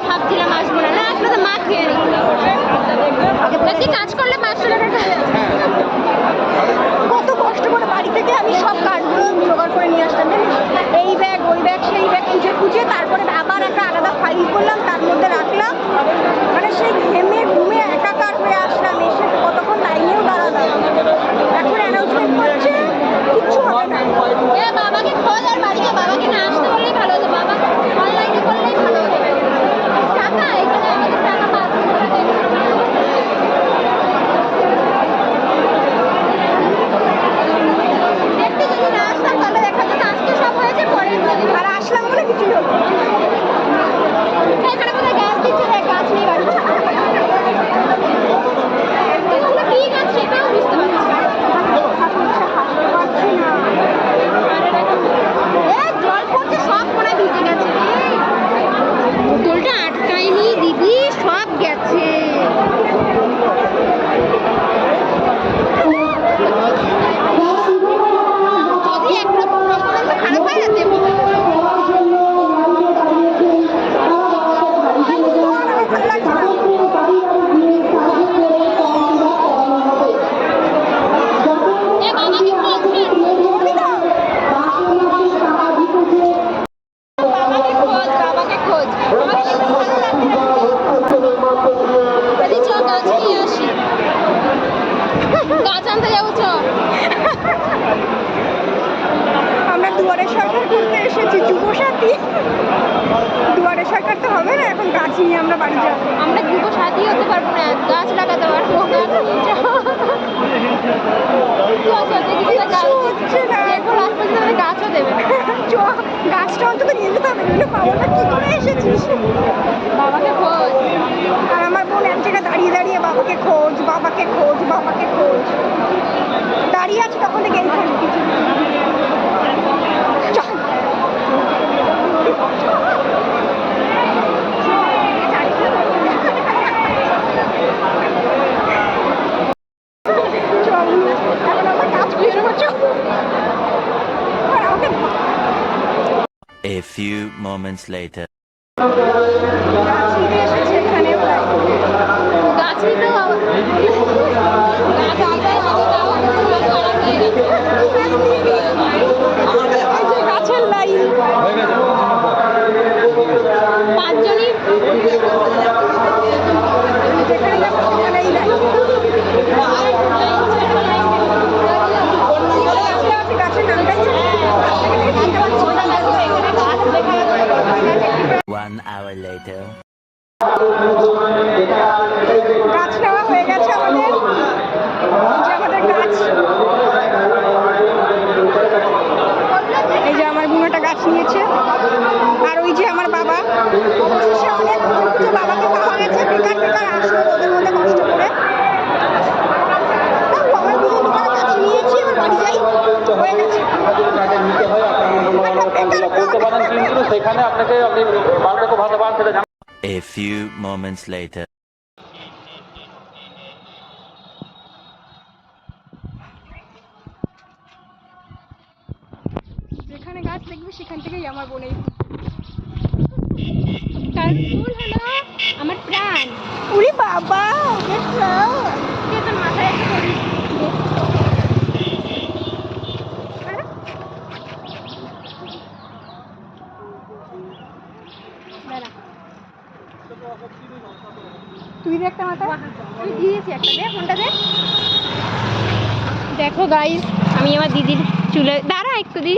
ভাবছিলাম আসবো না, আসলে তো মা খেয়ে নিই। কাজ করলে 500 টাকা। কত কষ্ট করে বাড়ি থেকে আমি সব কাজগুলো জোগাড় করে নিয়ে আসতাম জানিস, এই ব্যাগ ওই ব্যাগ সেই ব্যাগ খুঁজে খুঁজে তারপরে আবার একটা আলাদা ফাইল করলাম, তার মধ্যে রাখলাম। মানে সেই ঘেমে ঘুমে একাকার হয়ে আসলাম, এসে কতক্ষণ লাইনেও দাঁড়ালাম। এখন অ্যানাউন্সমেন্ট করছে কিচ্ছু হবে না। বাবাকে খোঁজ আর বাড়িতে বাবাকে না আসতে বললেই ভালো হতো, বাবা অনলাইনে করলেই ভালো হতো। টাকা এখানে আমাদের টাকা দেখতে যদি না আসতাম তাহলে দেখা যেত আজকে সব হয়েছে পরে আর আসলাম বলে কিছু হতো। এখানে কোথায় গাছ দিচ্ছে, গাছ নেই বাড়িতে। কি গাছ সেটাও বুঝতে পারছি না। জল পড়ছে, সব মনে ভিজে গেছে। বোতলটা আটকায়নি দিদি, সব গেছে। যদি একটা খারাপ হয় না দেবো। আমরা দুয়ারে সরকার করতে এসেছি, যুবসাথী। দুয়ারে সরকার তো হবে না, এখন গাছ নিয়ে আমরা বাড়ি যাবো। আমরা যুবসাথী হতে পারবো না, গাছ লাগাতে পারবো। গাছও দেবে, গাছটা অন্তত নিয়ে যেতে হবে। পাওয়াটা কি করে এসেছিস? বাবাকে খোঁজ। আর আমার বোন এক জায়গায় দাঁড়িয়ে দাঁড়িয়ে বাবাকে খোঁজ, বাবাকে খোঁজ, বাবাকে খোঁজ দাঁড়িয়ে আছে, তখন থেকে এই খোঁজ কিছু। A few moments later. গাছের লাইন 5 জনই One hour later. গাছ নেওয়া হয়ে গেছে আমাদের, যে আমাদের গাছ। এই যে আমার বোনটা গাছ নিয়েছে, আর ওই যে আমার বাবা। অবশেষে অনেক খুঁজে বাবাকে পাওয়া গেছে, বেকার বেকার আসলো ওদের মধ্যে কষ্ট করে। আমার দুজন দোকানে গাছ নিয়েছি, এবার বাড়ি যাই, হয়ে গেছে। A few moments later. যেখানে গাছ দেখবে সেখান থেকেই আমার বোনের কারণ ফুল হলো আমার প্রাণ। উরি বাবা, তোর মাথায় একটা করি। তুই দে একটা মাথা, তুই দিয়েছি একটা, দে ফোনটা দে। দেখো গাইস, আমি আমার দিদির চুলে দাঁড়া একটু দি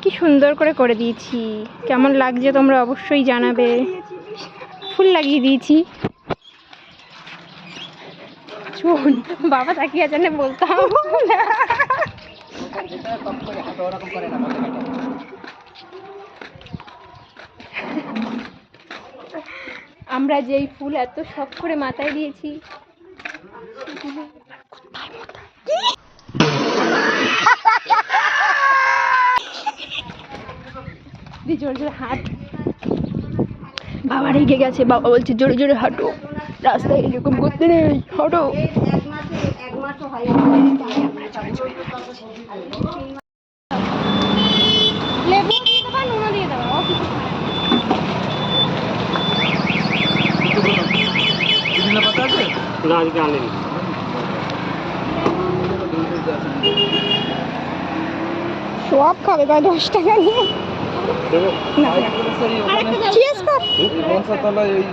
কি সুন্দর করে দিয়েছি। কেমন লাগছে তোমরা অবশ্যই জানাবে। ফুল লাগিয়ে দিয়েছি। শোন, বাবা তাকিয়ে জানে বলতাম আমরা যেই ফুল এত শখ করে মাথায় দিয়েছি, জোরে জোরে হাঁট। বাবা রেগে গেছে, বাবা বলছে জোরে জোরে হাঁটো, রাস্তায় এরকম করতে নেই, হাঁটো। লেবু দিয়ে দেবা, নুন দিয়ে দেবা। না আজকে আনেনি। সব খাবে ভাই 10 টাকা নিয়ে। দেবো? না চিয়ার্স কর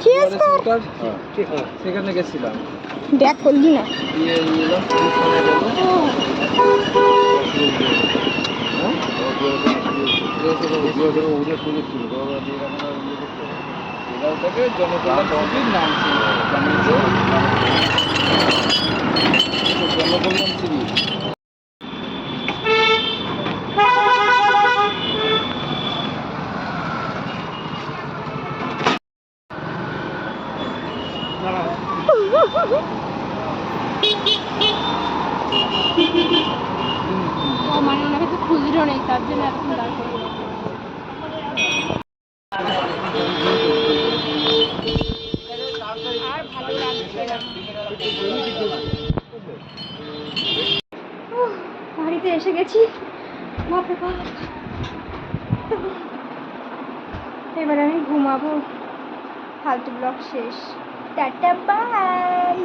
চিয়ার্স কর। সেখানে গেছিলাম দেখ করলি না দিয়ে এলাম অনুষ্ঠানে গেল জনকল্যাণ নাম ছিল জনকল্যাণ শিবির। মানে ওনার কাছে খুচরো নেই তার জন্য এতক্ষণ দাঁড় করে আর ভালো লাগছে না। বাড়িতে এসে গেছি। বাপরে বাপ। এবার আমি ঘুমাবো। ফালতু ব্লগ শেষ। Tata bye.